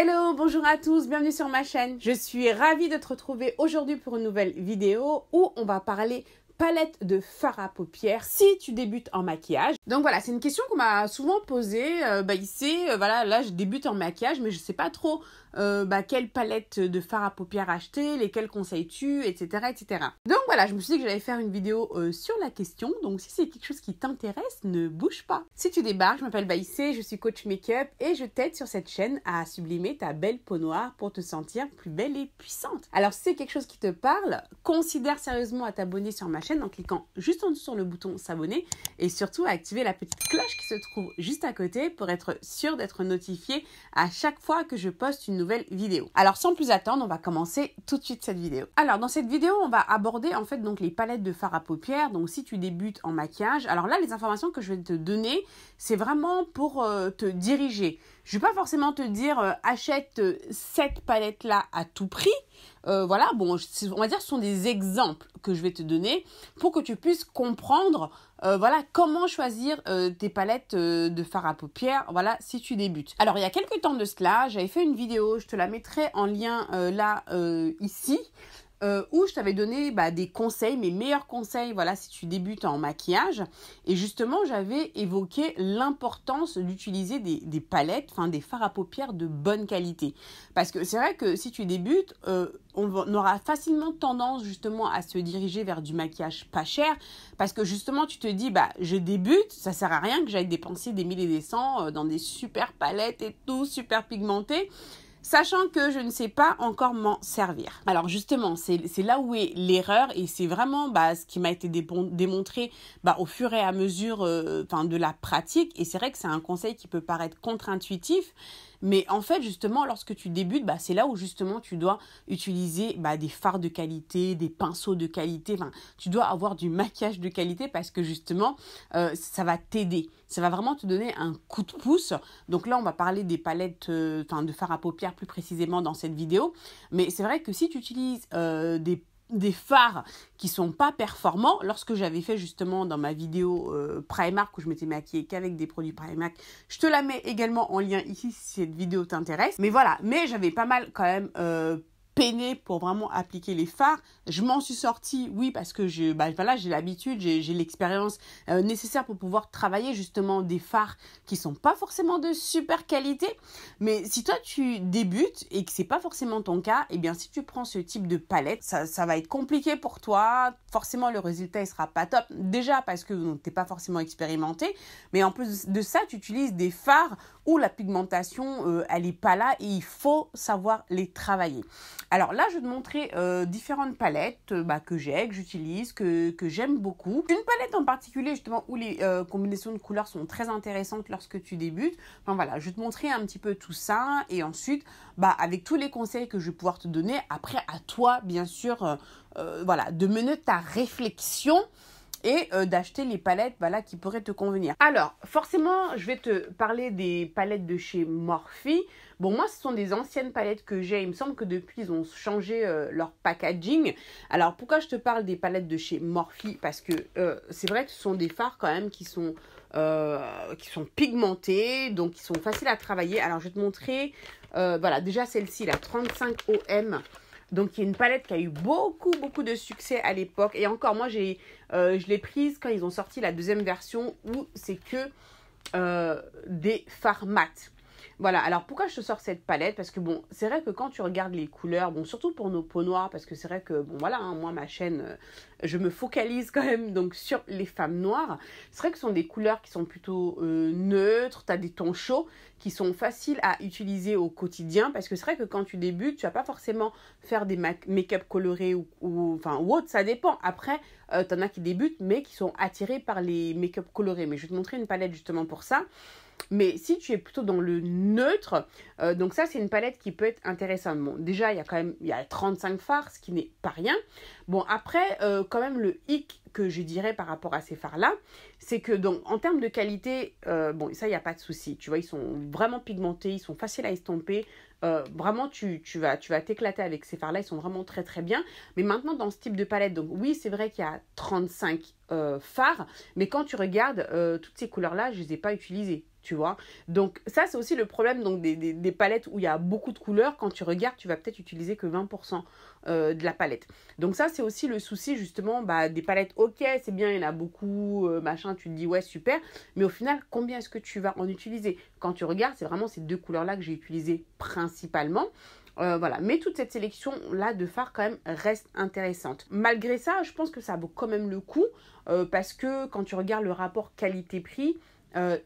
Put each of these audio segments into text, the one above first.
Hello, bonjour à tous, bienvenue sur ma chaîne. Je suis ravie de te retrouver aujourd'hui pour une nouvelle vidéo où on va parler palette de fard à paupières si tu débutes en maquillage. Donc voilà, c'est une question qu'on m'a souvent posée. Voilà, là je débute en maquillage mais je sais pas trop quelle palette de fard à paupières acheter, lesquelles conseilles-tu, etc., etc. Donc voilà, je me suis dit que j'allais faire une vidéo sur la question. Donc si c'est quelque chose qui t'intéresse, ne bouge pas. Si tu débarques, je m'appelle Baïssé, je suis coach make-up et je t'aide sur cette chaîne à sublimer ta belle peau noire pour te sentir plus belle et puissante. Alors si c'est quelque chose qui te parle, considère sérieusement à t'abonner sur ma chaîne en cliquant juste en dessous sur le bouton s'abonner et surtout à activer la petite cloche qui se trouve juste à côté pour être sûr d'être notifié à chaque fois que je poste une nouvelle vidéo. Alors sans plus attendre, on va commencer tout de suite cette vidéo. Alors dans cette vidéo, on va aborder en fait donc les palettes de fard à paupières. Donc si tu débutes en maquillage, alors là les informations que je vais te donner, c'est vraiment pour te diriger. Je ne vais pas forcément te dire achète cette palette là à tout prix. On va dire que ce sont des exemples que je vais te donner pour que tu puisses comprendre comment choisir tes palettes de fard à paupières si tu débutes. Alors il y a quelques temps de cela, j'avais fait une vidéo, je te la mettrai en lien ici. Où je t'avais donné des conseils, mes meilleurs conseils, si tu débutes en maquillage. Et justement, j'avais évoqué l'importance d'utiliser des palettes, des fards à paupières de bonne qualité. Parce que c'est vrai que si tu débutes, on aura facilement tendance justement à se diriger vers du maquillage pas cher. Parce que justement, tu te dis, je débute, ça sert à rien que j'aille dépenser des 1000 et des cents dans des super palettes et tout, super pigmentées. Sachant que je ne sais pas encore m'en servir. Alors justement, c'est là où est l'erreur et c'est vraiment ce qui m'a été démontré au fur et à mesure de la pratique. Et c'est vrai que c'est un conseil qui peut paraître contre-intuitif. Mais en fait, justement, lorsque tu débutes, c'est là où justement tu dois utiliser des fards de qualité, des pinceaux de qualité. Tu dois avoir du maquillage de qualité parce que justement, ça va t'aider. Ça va vraiment te donner un coup de pouce. Donc là, on va parler des palettes de fards à paupières plus précisément dans cette vidéo. Mais c'est vrai que si tu utilises des fards qui sont pas performants, lorsque j'avais fait justement dans ma vidéo Primark où je m'étais maquillée qu'avec des produits Primark, je te la mets également en lien ici si cette vidéo t'intéresse. Mais j'avais pas mal quand même peiné pour vraiment appliquer les fards. Je m'en suis sortie, oui, parce que j'ai l'habitude, j'ai l'expérience nécessaire pour pouvoir travailler justement des fards qui sont pas forcément de super qualité. Mais si toi tu débutes et que c'est pas forcément ton cas, si tu prends ce type de palette, ça va être compliqué pour toi. Forcément, le résultat il sera pas top. Déjà parce que t'es pas forcément expérimenté, mais en plus de ça, tu utilises des fards où la pigmentation elle est pas là et il faut savoir les travailler. Alors là, je vais te montrer différentes palettes que j'utilise, que j'aime beaucoup. Une palette en particulier justement où les combinaisons de couleurs sont très intéressantes lorsque tu débutes. Je vais te montrer un petit peu tout ça et ensuite, avec tous les conseils que je vais pouvoir te donner, après à toi bien sûr de mener ta réflexion et d'acheter les palettes qui pourraient te convenir. Alors, forcément, je vais te parler des palettes de chez Morphe. Bon, moi, ce sont des anciennes palettes que j'ai. Il me semble que depuis, ils ont changé leur packaging. Alors, pourquoi je te parle des palettes de chez Morphe? Parce que c'est vrai que ce sont des fards quand même qui sont pigmentés, donc qui sont faciles à travailler. Alors, je vais te montrer, déjà celle-ci, la 35 OM. Donc, il y a une palette qui a eu beaucoup de succès à l'époque. Et encore, moi, je l'ai prise quand ils ont sorti la deuxième version où c'est que des fards mat. Voilà, alors pourquoi je te sors cette palette? Parce que c'est vrai que quand tu regardes les couleurs, surtout pour nos peaux noires, parce que c'est vrai que, moi, ma chaîne, je me focalise quand même donc sur les femmes noires. C'est vrai que ce sont des couleurs qui sont plutôt neutres, tu as des tons chauds qui sont faciles à utiliser au quotidien, parce que c'est vrai que quand tu débutes, tu vas pas forcément faire des make-up colorés ou autre, ça dépend. Après, tu en as qui débutent, mais qui sont attirés par les make-up colorés. Mais je vais te montrer une palette justement pour ça. Mais si tu es plutôt dans le neutre, donc ça c'est une palette qui peut être intéressante. Bon, déjà il y a 35 fards, ce qui n'est pas rien. Bon après, quand même le hic que je dirais par rapport à ces fards-là, c'est que donc en termes de qualité, ça il n'y a pas de souci. Tu vois, ils sont vraiment pigmentés, ils sont faciles à estomper. Vraiment tu vas t'éclater avec ces fards là, ils sont vraiment très très bien. Mais maintenant dans ce type de palette, donc oui c'est vrai qu'il y a 35 fards, mais quand tu regardes toutes ces couleurs là, je les ai pas utilisées. tu vois. Donc ça, c'est aussi le problème donc, des palettes où il y a beaucoup de couleurs. Quand tu regardes, tu vas peut-être utiliser que 20% de la palette. Donc ça, c'est aussi le souci justement des palettes. Ok, c'est bien, il y en a beaucoup, machin, tu te dis ouais, super. Mais au final, combien est-ce que tu vas en utiliser? Quand tu regardes, c'est vraiment ces deux couleurs-là que j'ai utilisées principalement. Voilà, mais toute cette sélection-là de fards quand même reste intéressante. Malgré ça, je pense que ça vaut quand même le coup parce que quand tu regardes le rapport qualité-prix,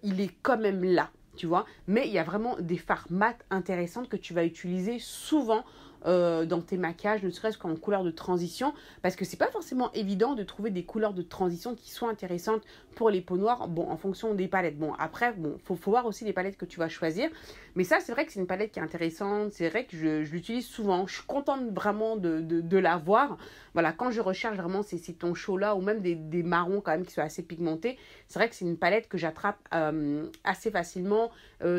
il est quand même là, tu vois. Mais il y a vraiment des fards mat intéressantes que tu vas utiliser souvent dans tes maquillages, ne serait-ce qu'en couleur de transition, parce que c'est pas forcément évident de trouver des couleurs de transition qui soient intéressantes pour les peaux noires, bon, en fonction des palettes. Bon, après, faut voir aussi les palettes que tu vas choisir, mais ça, c'est vrai que c'est une palette qui est intéressante, c'est vrai que je l'utilise souvent, je suis contente vraiment de la voir. Voilà, quand je recherche vraiment ces tons chauds-là, ou même des marrons quand même qui sont assez pigmentés, c'est vrai que c'est une palette que j'attrape assez facilement,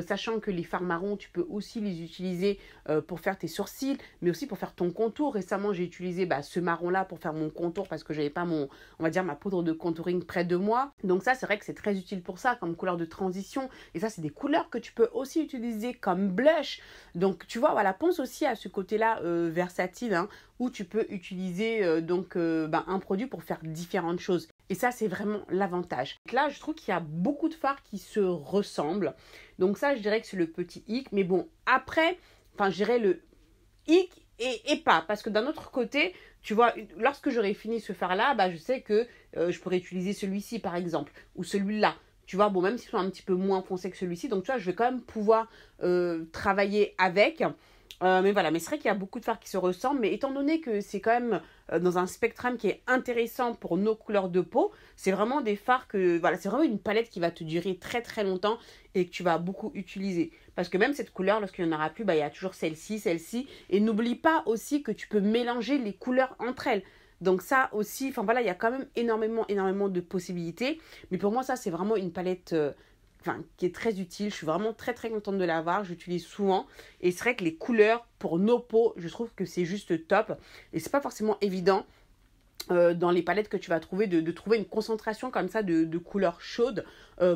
sachant que les fards marrons, tu peux aussi les utiliser pour faire tes sourcils, mais aussi pour faire ton contour. Récemment, j'ai utilisé ce marron-là pour faire mon contour parce que j'avais pas on va dire ma poudre de contouring près de moi. Donc ça, c'est vrai que c'est très utile pour ça, comme couleur de transition. Et ça, c'est des couleurs que tu peux aussi utiliser comme blush. Donc, tu vois, voilà, pense aussi à ce côté-là versatile, hein, où tu peux utiliser un produit pour faire différentes choses. Et ça, c'est vraiment l'avantage. Là, je trouve qu'il y a beaucoup de fards qui se ressemblent. Donc ça, je dirais que c'est le petit hic. Mais bon, après, je dirais le hic et pas. Parce que d'un autre côté, tu vois, lorsque j'aurai fini ce fard-là, je sais que je pourrais utiliser celui-ci, par exemple, ou celui-là. Tu vois, bon, même s'ils sont un petit peu moins foncés que celui-ci. Donc, tu vois, je vais quand même pouvoir travailler avec. Mais voilà, mais c'est vrai qu'il y a beaucoup de fards qui se ressemblent. Mais étant donné que c'est quand même dans un spectrum qui est intéressant pour nos couleurs de peau, c'est vraiment des fards que... Voilà, c'est vraiment une palette qui va te durer très très longtemps et que tu vas beaucoup utiliser. Parce que même cette couleur, lorsqu'il n'y en aura plus, il y a toujours celle-ci, celle-ci. Et n'oublie pas aussi que tu peux mélanger les couleurs entre elles. Donc ça aussi, il y a quand même énormément de possibilités. Mais pour moi, ça, c'est vraiment une palette... qui est très utile. Je suis vraiment très très contente de l'avoir. J'utilise souvent. Et c'est vrai que les couleurs pour nos peaux, je trouve que c'est juste top. Et c'est pas forcément évident dans les palettes que tu vas trouver de trouver une concentration comme ça de couleurs chaudes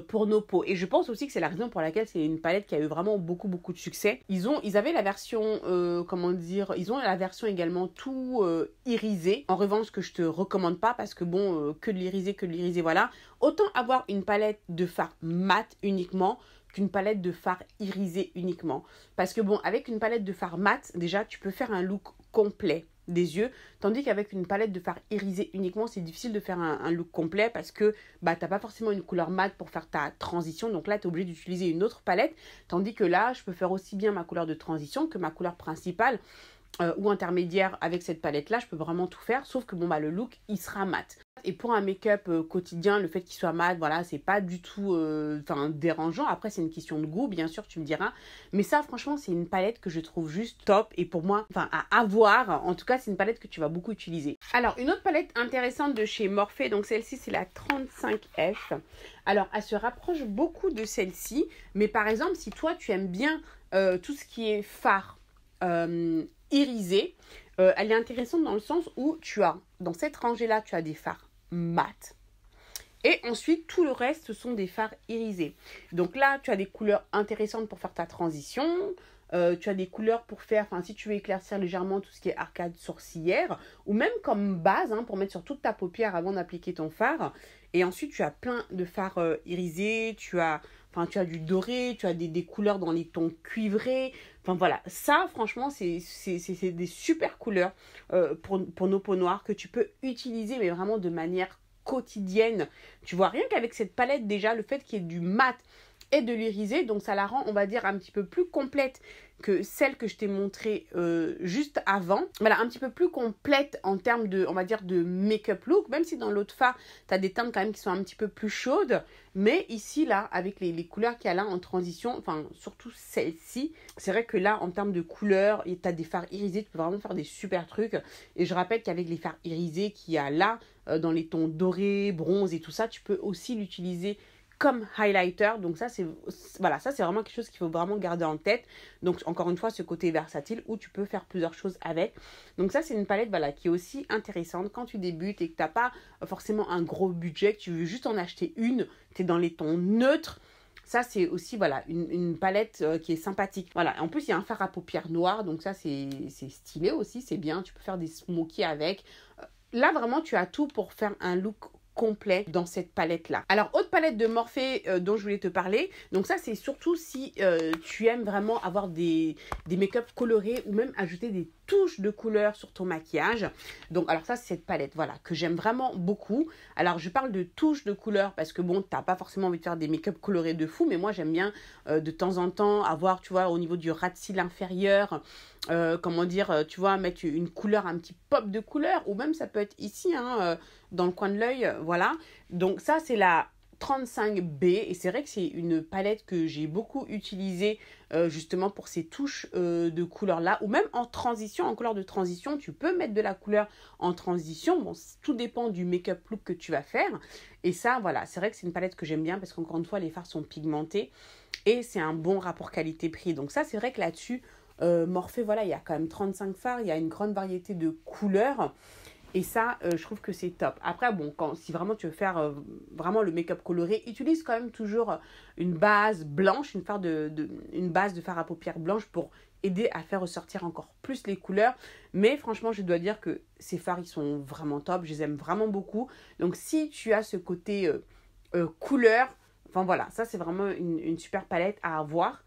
pour nos peaux. Et je pense aussi que c'est la raison pour laquelle c'est une palette qui a eu vraiment beaucoup de succès. Ils avaient la version, ils ont la version également tout irisée. En revanche, ce que je te recommande pas parce que que de l'irisé, voilà. Autant avoir une palette de fard mat uniquement qu'une palette de fard irisé uniquement. Parce que avec une palette de fard mat, déjà, tu peux faire un look complet des yeux, tandis qu'avec une palette de fard irisé uniquement, c'est difficile de faire un look complet parce que t'as pas forcément une couleur mat pour faire ta transition, donc là tu es obligé d'utiliser une autre palette, tandis que là je peux faire aussi bien ma couleur de transition que ma couleur principale ou intermédiaire. Avec cette palette là je peux vraiment tout faire, sauf que le look il sera mat. Et pour un make-up quotidien, le fait qu'il soit mat, voilà, c'est pas du tout dérangeant. Après, c'est une question de goût, bien sûr, tu me diras. Mais ça, franchement, c'est une palette que je trouve juste top. Et pour moi, à avoir, en tout cas, c'est une palette que tu vas beaucoup utiliser. Alors, une autre palette intéressante de chez Morphe, donc celle-ci, c'est la 35F. Alors, elle se rapproche beaucoup de celle-ci. Mais par exemple, si toi, tu aimes bien tout ce qui est fard irisé, elle est intéressante dans le sens où dans cette rangée-là, tu as des fards mat. Et ensuite, tout le reste, ce sont des fards irisés. Donc là, tu as des couleurs intéressantes pour faire ta transition. Tu as des couleurs pour faire, si tu veux éclaircir légèrement tout ce qui est arcade sourcilière. Ou même comme base, pour mettre sur toute ta paupière avant d'appliquer ton fard. Et ensuite, tu as plein de fards irisés. Tu as du doré, tu as des couleurs dans les tons cuivrés. Voilà, ça franchement c'est des super couleurs pour nos peaux noires que tu peux utiliser mais vraiment de manière quotidienne. Tu vois, rien qu'avec cette palette déjà, le fait qu'il y ait du mat et de l'irisé, donc ça la rend, on va dire, un petit peu plus complète que celle que je t'ai montrée juste avant. Voilà, un petit peu plus complète en termes de, on va dire, de make-up look, même si dans l'autre fard, tu as des teintes quand même qui sont un petit peu plus chaudes. Mais ici, là, avec les couleurs qu'il y a là en transition, surtout celle-ci, c'est vrai que là, en termes de couleurs, tu as des fards irisés, tu peux vraiment faire des super trucs. Et je rappelle qu'avec les fards irisés qu'il y a là, dans les tons dorés, bronze et tout ça, tu peux aussi l'utiliser comme highlighter. Donc ça c'est vraiment quelque chose qu'il faut vraiment garder en tête. Donc encore une fois, ce côté versatile où tu peux faire plusieurs choses avec. Donc ça c'est une palette qui est aussi intéressante quand tu débutes et que tu n'as pas forcément un gros budget, que tu veux juste en acheter une, tu es dans les tons neutres. Ça, c'est aussi, voilà, une palette qui est sympathique. Voilà, en plus, il y a un fard à paupières noir, donc ça, c'est stylé aussi, c'est bien. Tu peux faire des smokies avec. Là, vraiment, tu as tout pour faire un look complet dans cette palette là. Alors autre palette de Morphe dont je voulais te parler, donc ça c'est surtout si tu aimes vraiment avoir des make-up colorés ou même ajouter des touches de couleur sur ton maquillage. Donc alors ça c'est cette palette voilà que j'aime vraiment beaucoup. Alors je parle de touches de couleur parce que bon t'as pas forcément envie de faire des make-up colorés de fou, mais moi j'aime bien de temps en temps avoir tu vois au niveau du ras de cils inférieur comment dire, tu vois, mettre une couleur, un petit pop de couleur, ou même ça peut être ici, hein, dans le coin de l'œil, voilà. Donc ça, c'est la 35B, et c'est vrai que c'est une palette que j'ai beaucoup utilisée, justement pour ces touches de couleur-là, ou même en transition, en couleur de transition, tu peux mettre de la couleur en transition, bon, tout dépend du make-up look que tu vas faire, et ça, voilà, c'est vrai que c'est une palette que j'aime bien, parce qu'encore une fois, les fards sont pigmentés, et c'est un bon rapport qualité-prix, donc ça, c'est vrai que là-dessus, Morphe, voilà, il y a quand même 35 fards, il y a une grande variété de couleurs. Et ça, je trouve que c'est top. Après, bon, si vraiment tu veux faire vraiment le make-up coloré, utilise quand même toujours une base blanche, une base de fard à paupières blanche pour aider à faire ressortir encore plus les couleurs. Mais franchement, je dois dire que ces fards, ils sont vraiment top. Je les aime vraiment beaucoup. Donc, si tu as ce côté couleur, enfin voilà, ça c'est vraiment une super palette à avoir.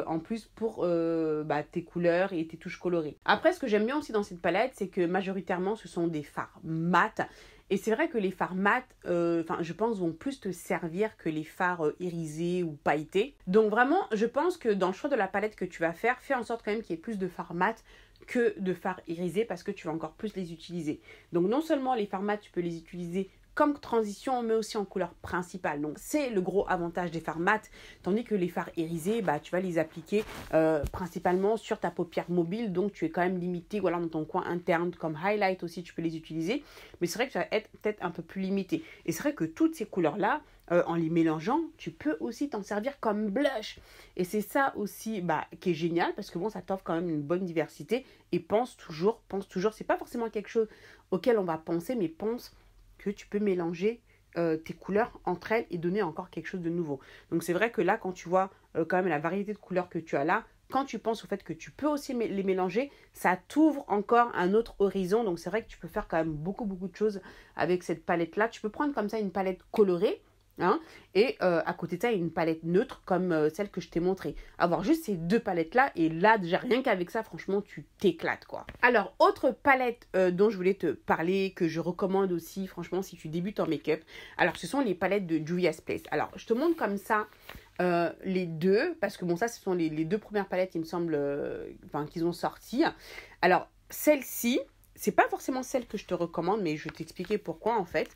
En plus pour tes couleurs et tes touches colorées. Après, ce que j'aime bien aussi dans cette palette, c'est que majoritairement, ce sont des fards mat. Et c'est vrai que les fards mat, je pense, vont plus te servir que les fards irisés ou pailletés. Donc vraiment, je pense que dans le choix de la palette que tu vas faire, fais en sorte quand même qu'il y ait plus de fards mat que de fards irisés parce que tu vas encore plus les utiliser. Donc non seulement les fards mat, tu peux les utiliser comme transition, mais aussi en couleur principale. Donc, c'est le gros avantage des fards mat, tandis que les fards irisés, tu vas les appliquer principalement sur ta paupière mobile, donc tu es quand même limité, voilà, dans ton coin interne, comme highlight aussi, tu peux les utiliser, mais c'est vrai que ça va être peut-être un peu plus limité. Et c'est vrai que toutes ces couleurs-là, en les mélangeant, tu peux aussi t'en servir comme blush. Et c'est ça aussi qui est génial, parce que bon, ça t'offre quand même une bonne diversité, et pense toujours, c'est pas forcément quelque chose auquel on va penser, mais pense que tu peux mélanger tes couleurs entre elles et donner encore quelque chose de nouveau. Donc c'est vrai que là, quand tu vois quand même la variété de couleurs que tu as là, quand tu penses au fait que tu peux aussi les mélanger, ça t'ouvre encore un autre horizon. Donc c'est vrai que tu peux faire quand même beaucoup de choses avec cette palette-là. Tu peux prendre comme ça une palette colorée. Hein, et à côté de ça, il y a une palette neutre comme celle que je t'ai montrée. Avoir juste ces deux palettes-là, et là, déjà, rien qu'avec ça, franchement, tu t'éclates, quoi. Alors, autre palette dont je voulais te parler, que je recommande aussi, franchement, si tu débutes en make-up, alors, ce sont les palettes de Juvia's Place. Alors, je te montre comme ça les deux, parce que bon, ça, ce sont les deux premières palettes, il me semble, qu'ils ont sorties. Alors, celle-ci, c'est pas forcément celle que je te recommande, mais je vais t'expliquer pourquoi, en fait.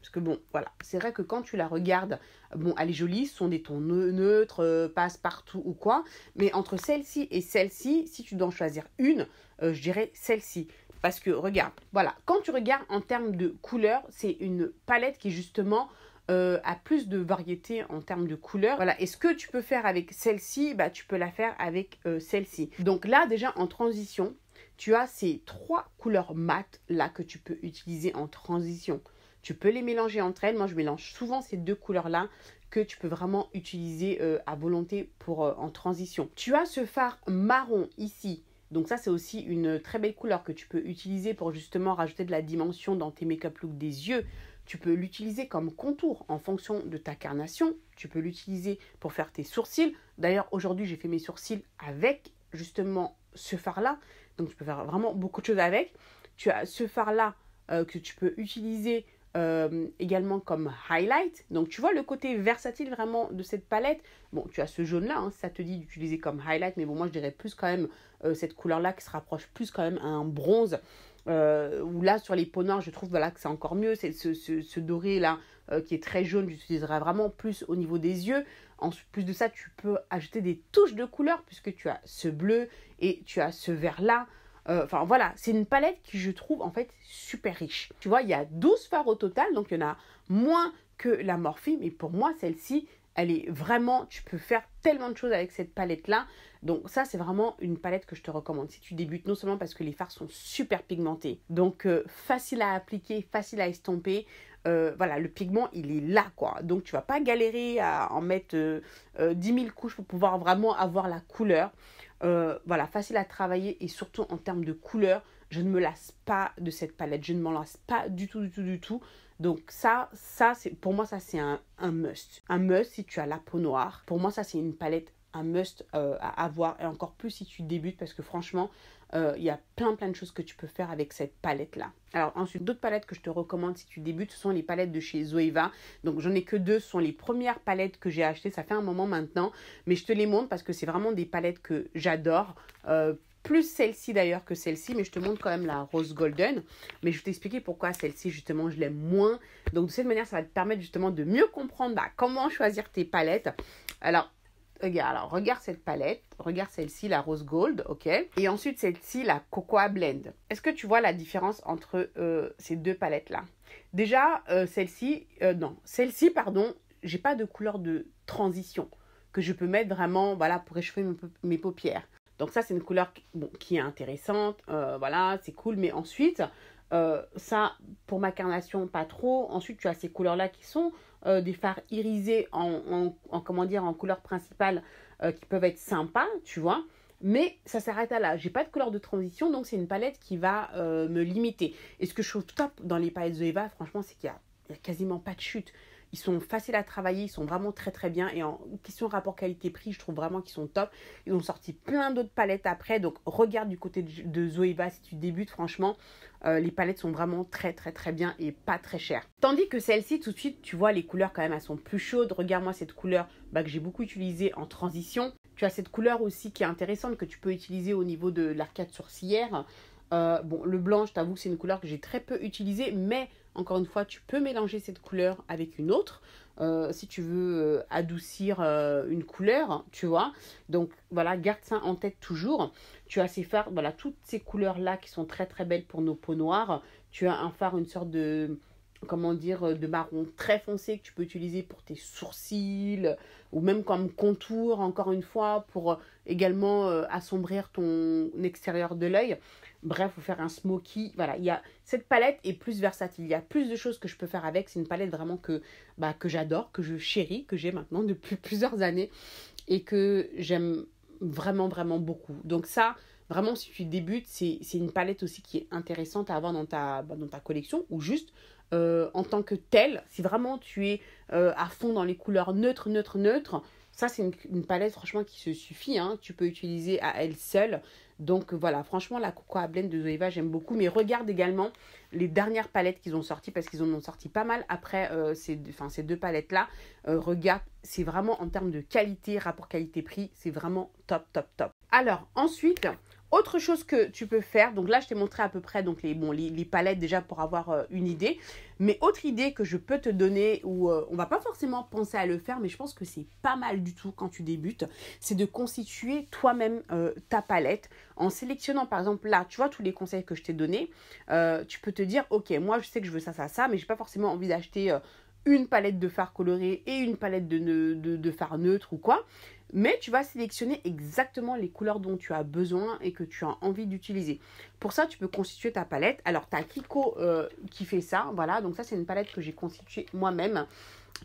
Parce que bon, voilà, c'est vrai que quand tu la regardes, bon, elle est jolie, ce sont des tons neutres, passe partout ou quoi. Mais entre celle-ci et celle-ci, si tu dois en choisir une, je dirais celle-ci. Parce que regarde, voilà, quand tu regardes en termes de couleurs, c'est une palette qui justement a plus de variété en termes de couleurs. Voilà, et ce que tu peux faire avec celle-ci, tu peux la faire avec celle-ci. Donc là, déjà en transition, tu as ces trois couleurs mat là que tu peux utiliser en transition. Tu peux les mélanger entre elles. Moi, je mélange souvent ces deux couleurs-là que tu peux vraiment utiliser à volonté pour en transition. Tu as ce fard marron ici. Donc ça, c'est aussi une très belle couleur que tu peux utiliser pour justement rajouter de la dimension dans tes make-up looks des yeux. Tu peux l'utiliser comme contour en fonction de ta carnation. Tu peux l'utiliser pour faire tes sourcils. D'ailleurs, aujourd'hui, j'ai fait mes sourcils avec justement ce fard-là. Donc, tu peux faire vraiment beaucoup de choses avec. Tu as ce fard-là que tu peux utiliser également comme highlight. Donc tu vois le côté versatile vraiment de cette palette. Bon, tu as ce jaune là, ça te dit d'utiliser comme highlight, mais bon, moi je dirais plus quand même cette couleur là qui se rapproche plus quand même à un bronze, ou là sur les peaux noires je trouve voilà que c'est encore mieux. C'est ce doré là qui est très jaune, j'utiliserai vraiment plus au niveau des yeux. En plus de ça, tu peux ajouter des touches de couleur puisque tu as ce bleu et tu as ce vert là. Voilà, c'est une palette qui je trouve en fait super riche. Tu vois, il y a 12 fards au total, donc il y en a moins que la Morphe, mais pour moi celle-ci, Elle est vraiment, tu peux faire tellement de choses avec cette palette-là. Donc ça, c'est vraiment une palette que je te recommande si tu débutes, non seulement parce que les fards sont super pigmentés, donc facile à appliquer, facile à estomper. Voilà, le pigment, il est là, quoi. Donc, tu vas pas galérer à en mettre 10 000 couches pour pouvoir vraiment avoir la couleur. Voilà, facile à travailler et surtout en termes de couleur, je ne me lasse pas de cette palette. Je ne m'en lasse pas du tout, du tout, du tout. Donc ça c'est, pour moi, ça c'est un must. Un must si tu as la peau noire. Pour moi, ça c'est une palette, un must à avoir. Et encore plus si tu débutes parce que franchement, il y a plein de choses que tu peux faire avec cette palette-là. Alors ensuite, d'autres palettes que je te recommande si tu débutes, ce sont les palettes de chez Zoeva. Donc j'en ai que deux, ce sont les premières palettes que j'ai achetées. Ça fait un moment maintenant, mais je te les montre parce que c'est vraiment des palettes que j'adore. Plus celle-ci d'ailleurs que celle-ci, mais je te montre quand même la Rose Golden. Mais je vais t'expliquer pourquoi celle-ci, justement, je l'aime moins. Donc de cette manière, ça va te permettre justement de mieux comprendre comment choisir tes palettes. Alors, regarde cette palette, regarde celle-ci, la Rose Gold, ok. Et ensuite, celle-ci, la Cocoa Blend. Est-ce que tu vois la différence entre ces deux palettes-là? Déjà, celle-ci, pardon, j'ai pas de couleur de transition que je peux mettre vraiment, voilà, pour réchauffer mes paupières. Donc ça, c'est une couleur qui est intéressante, voilà, c'est cool. Mais ensuite, ça, pour ma carnation, pas trop. Ensuite, tu as ces couleurs-là qui sont des fards irisés en couleur principale qui peuvent être sympas, tu vois. Mais ça s'arrête à là. J'ai pas de couleur de transition, donc c'est une palette qui va me limiter. Et ce que je trouve top dans les palettes Zoeva, franchement, c'est qu'il y a quasiment pas de chute. Ils sont faciles à travailler, ils sont vraiment très bien. Et en question rapport qualité-prix, je trouve vraiment qu'ils sont top. Ils ont sorti plein d'autres palettes après. Donc regarde du côté de Zoeva si tu débutes. Franchement, les palettes sont vraiment très bien et pas très chères. Tandis que celle-ci, tout de suite, tu vois, les couleurs quand même, elles sont plus chaudes. Regarde-moi cette couleur que j'ai beaucoup utilisée en transition. Tu as cette couleur aussi qui est intéressante que tu peux utiliser au niveau de l'arcade sourcilière. Le blanc, je t'avoue que c'est une couleur que j'ai très peu utilisée, mais encore une fois, tu peux mélanger cette couleur avec une autre si tu veux adoucir une couleur, tu vois. Donc voilà, garde ça en tête toujours. Tu as ces fards, voilà, toutes ces couleurs-là qui sont très belles pour nos peaux noires. Tu as un fard, une sorte de, de marron très foncé que tu peux utiliser pour tes sourcils ou même comme contour, encore une fois, pour également assombrir ton extérieur de l'œil. Bref, il faut faire un smoky. Voilà, cette palette est plus versatile. Il y a plus de choses que je peux faire avec. C'est une palette vraiment que j'adore, que je chéris, que j'ai maintenant depuis plusieurs années et que j'aime vraiment beaucoup. Donc ça, vraiment, si tu débutes, c'est une palette aussi qui est intéressante à avoir dans ta collection ou juste en tant que telle. Si vraiment tu es à fond dans les couleurs neutres, ça c'est une palette franchement qui se suffit. Hein. Tu peux utiliser à elle seule. Donc voilà, franchement, la Cocoa Blend de Zoeva, j'aime beaucoup. Mais regarde également les dernières palettes qu'ils ont sorties parce qu'ils en ont sorti pas mal après ces deux palettes-là. Regarde, c'est vraiment en termes de qualité, rapport qualité-prix, c'est vraiment top. Alors, ensuite, autre chose que tu peux faire, donc là, je t'ai montré à peu près donc les palettes déjà pour avoir une idée. Mais autre idée que je peux te donner, où on va pas forcément penser à le faire, mais je pense que c'est pas mal du tout quand tu débutes, c'est de constituer toi-même ta palette en sélectionnant, par exemple, là, tu vois, tous les conseils que je t'ai donnés. Tu peux te dire, ok, moi, je sais que je veux ça, mais j'ai pas forcément envie d'acheter une palette de fard coloré et une palette de fard neutre ou quoi. Mais tu vas sélectionner exactement les couleurs dont tu as besoin et que tu as envie d'utiliser. Pour ça, tu peux constituer ta palette. Alors, tu as Kiko qui fait ça. Voilà, donc ça, c'est une palette que j'ai constituée moi-même.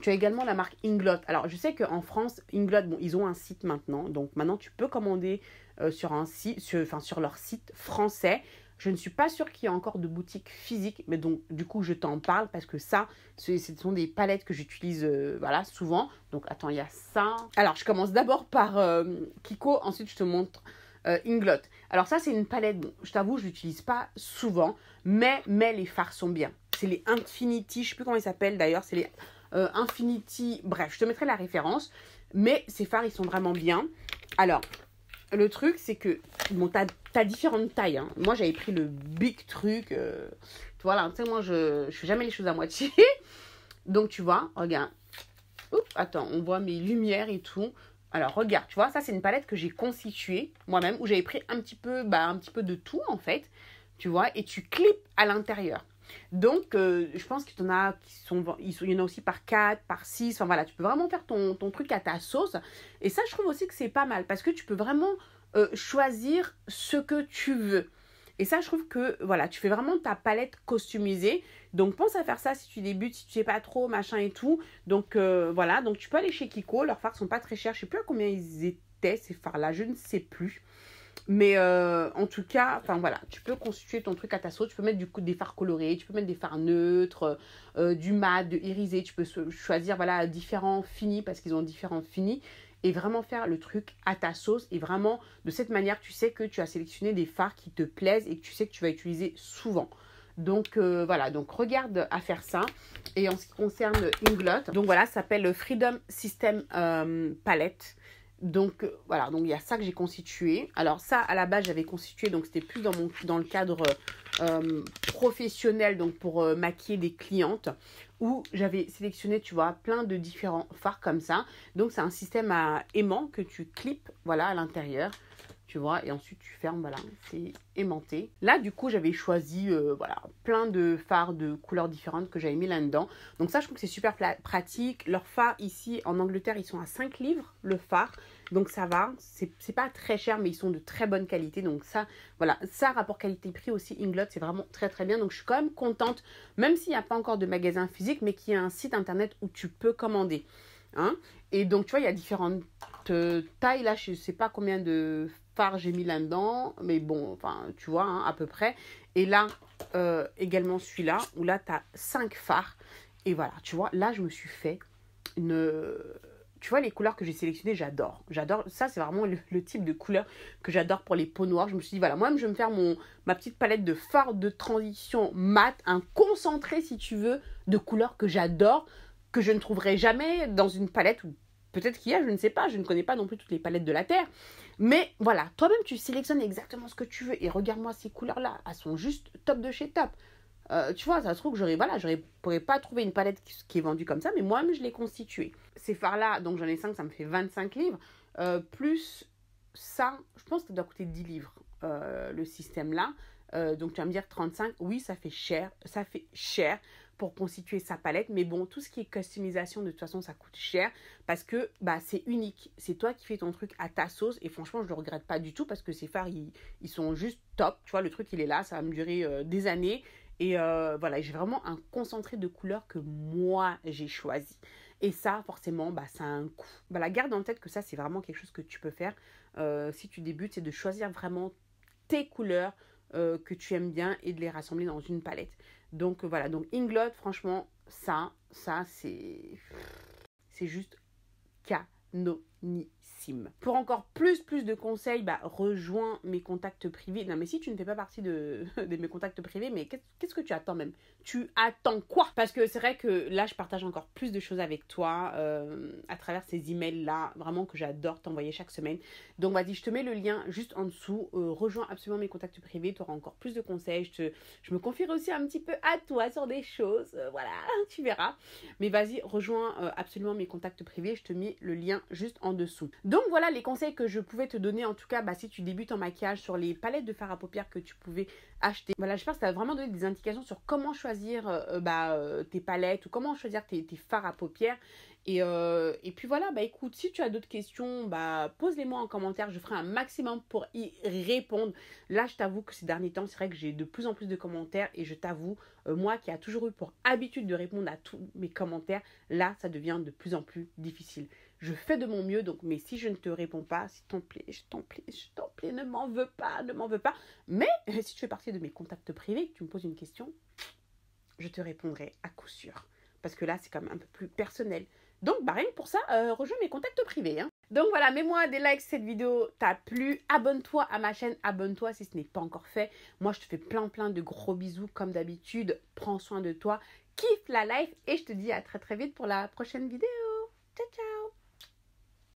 Tu as également la marque Inglot. Alors, je sais qu'en France, Inglot, ils ont un site maintenant. Donc, maintenant, tu peux commander sur leur site français. Je ne suis pas sûre qu'il y ait encore de boutique physique, mais donc du coup je t'en parle parce que ça, ce sont des palettes que j'utilise souvent. Donc attends, il y a ça. Alors je commence d'abord par Kiko, ensuite je te montre Inglot. Alors ça c'est une palette, je t'avoue je l'utilise pas souvent, mais les fards sont bien. C'est les Infinity, je ne sais plus comment ils s'appellent d'ailleurs, c'est les Infinity, bref, je te mettrai la référence, mais ces fards ils sont vraiment bien. Alors, le truc, c'est que, t'as différentes tailles. Hein. Moi, j'avais pris le big truc. Voilà, tu sais, moi, je fais jamais les choses à moitié. Donc, tu vois, regarde. Oups, attends, on voit mes lumières et tout. Alors, regarde, tu vois, ça, c'est une palette que j'ai constituée moi-même, où j'avais pris un petit peu de tout, en fait. Tu vois, et tu clips à l'intérieur. Donc, je pense qu'il y en a il y en a aussi par 4, par 6. Enfin voilà, tu peux vraiment faire ton truc à ta sauce. Et ça, je trouve aussi que c'est pas mal parce que tu peux vraiment choisir ce que tu veux. Et ça, je trouve que, voilà, tu fais vraiment ta palette customisée. Donc, pense à faire ça si tu débutes, si tu sais pas trop, machin et tout. Donc, voilà. Donc, tu peux aller chez Kiko. Leurs fards sont pas très chers. Je sais plus à combien ils étaient, ces fards-là. Je ne sais plus. Mais en tout cas, enfin voilà, tu peux constituer ton truc à ta sauce. Tu peux mettre des fards colorés, tu peux mettre des fards neutres, du mat, de irisé. Tu peux choisir, voilà, différents finis parce qu'ils ont différents finis. Et vraiment faire le truc à ta sauce. Et vraiment, de cette manière, tu sais que tu as sélectionné des fards qui te plaisent et que tu sais que tu vas utiliser souvent. Donc voilà, donc regarde à faire ça. Et en ce qui concerne Inglot, donc voilà, ça s'appelle Freedom System Palette. Donc voilà, donc il y a ça que j'ai constitué. Alors ça, à la base, j'avais constitué, donc c'était plus dans le cadre professionnel, donc pour maquiller des clientes, où j'avais sélectionné, tu vois, plein de différents fards comme ça. Donc c'est un système à aimant que tu clips, voilà, à l'intérieur. Tu vois, et ensuite tu fermes, voilà, c'est aimanté. Là, du coup, j'avais choisi, voilà, plein de fards de couleurs différentes que j'avais mis là-dedans. Donc ça, je trouve que c'est super pratique. Leurs fards, ici, en Angleterre, ils sont à 5 livres, le fard. Donc ça va, c'est pas très cher, mais ils sont de très bonne qualité. Donc ça, voilà, ça, rapport qualité-prix aussi, Inglot, c'est vraiment très très bien. Donc je suis quand même contente, même s'il n'y a pas encore de magasin physique, mais qu'il y a un site internet où tu peux commander. Hein. Et donc, tu vois, il y a différentes tailles. Là, je ne sais pas combien de fards j'ai mis là-dedans. Mais bon, enfin, tu vois, hein, à peu près. Et là, également celui-là, où là, tu as 5 fards. Et voilà, tu vois, là, je me suis fait une... Tu vois, les couleurs que j'ai sélectionnées, j'adore. J'adore. Ça, c'est vraiment le type de couleur que j'adore pour les peaux noires. Je me suis dit, voilà, moi, je vais me faire ma petite palette de fards de transition mat, un concentré, si tu veux, de couleurs que j'adore, que je ne trouverai jamais dans une palette, ou peut-être qu'il y a, je ne sais pas, je ne connais pas non plus toutes les palettes de la Terre. Mais voilà, toi-même, tu sélectionnes exactement ce que tu veux. Et regarde-moi ces couleurs-là, elles sont juste top de chez top. Tu vois, ça se trouve que je pourrais pas trouver une palette qui est vendue comme ça, mais moi-même, je l'ai constituée. Ces fards-là, donc j'en ai 5, ça me fait 25 livres. Plus ça, je pense que ça doit coûter 10 livres, le système-là. Donc tu vas me dire 35, oui, ça fait cher pour constituer sa palette. Mais bon, tout ce qui est customisation, de toute façon, ça coûte cher parce que bah, c'est unique. C'est toi qui fais ton truc à ta sauce. Et franchement, je ne le regrette pas du tout parce que ces fards, ils sont juste top. Tu vois, le truc, il est là. Ça va me durer des années. Et voilà, j'ai vraiment un concentré de couleurs que moi, j'ai choisi. Et ça, forcément, bah, ça a un coût. Voilà, garde en tête que ça, c'est vraiment quelque chose que tu peux faire si tu débutes. C'est de choisir vraiment tes couleurs que tu aimes bien et de les rassembler dans une palette. Donc voilà, donc Inglot, franchement, ça c'est juste canonissime. Pour encore plus de conseils, bah, rejoins mes contacts privés. Non mais si tu ne fais pas partie de mes contacts privés, mais qu'est-ce que tu attends même? Tu attends quoi? Parce que c'est vrai que là, je partage encore plus de choses avec toi à travers ces emails-là, vraiment que j'adore t'envoyer chaque semaine. Donc vas-y, je te mets le lien juste en dessous. Rejoins absolument mes contacts privés, tu auras encore plus de conseils. Je me confierai aussi un petit peu à toi sur des choses. Voilà, tu verras. Mais vas-y, rejoins absolument mes contacts privés. Je te mets le lien juste en dessous. Donc voilà les conseils que je pouvais te donner, en tout cas bah, si tu débutes en maquillage, sur les palettes de fard à paupières que tu pouvais acheter. Voilà, j'espère que ça va vraiment donné des indications sur comment choisir tes palettes ou comment choisir tes fards à paupières. Et puis voilà, bah écoute, si tu as d'autres questions, bah pose-les-moi en commentaire, je ferai un maximum pour y répondre. Là, je t'avoue que ces derniers temps, c'est vrai que j'ai de plus en plus de commentaires et je t'avoue, moi qui a toujours eu pour habitude de répondre à tous mes commentaires, là, ça devient de plus en plus difficile. Je fais de mon mieux, donc, mais si je ne te réponds pas, s'il te plaît, je t'en plaît, ne m'en veux pas. Mais si tu fais partie de mes contacts privés, que tu me poses une question, je te répondrai à coup sûr. Parce que là, c'est quand même un peu plus personnel. Donc, bah rien que pour ça, rejoins mes contacts privés. Hein. Donc voilà, mets-moi des likes si cette vidéo t'a plu. Abonne-toi à ma chaîne, abonne-toi si ce n'est pas encore fait. Moi, je te fais plein de gros bisous comme d'habitude. Prends soin de toi, kiffe la life et je te dis à très vite pour la prochaine vidéo. Ciao, ciao.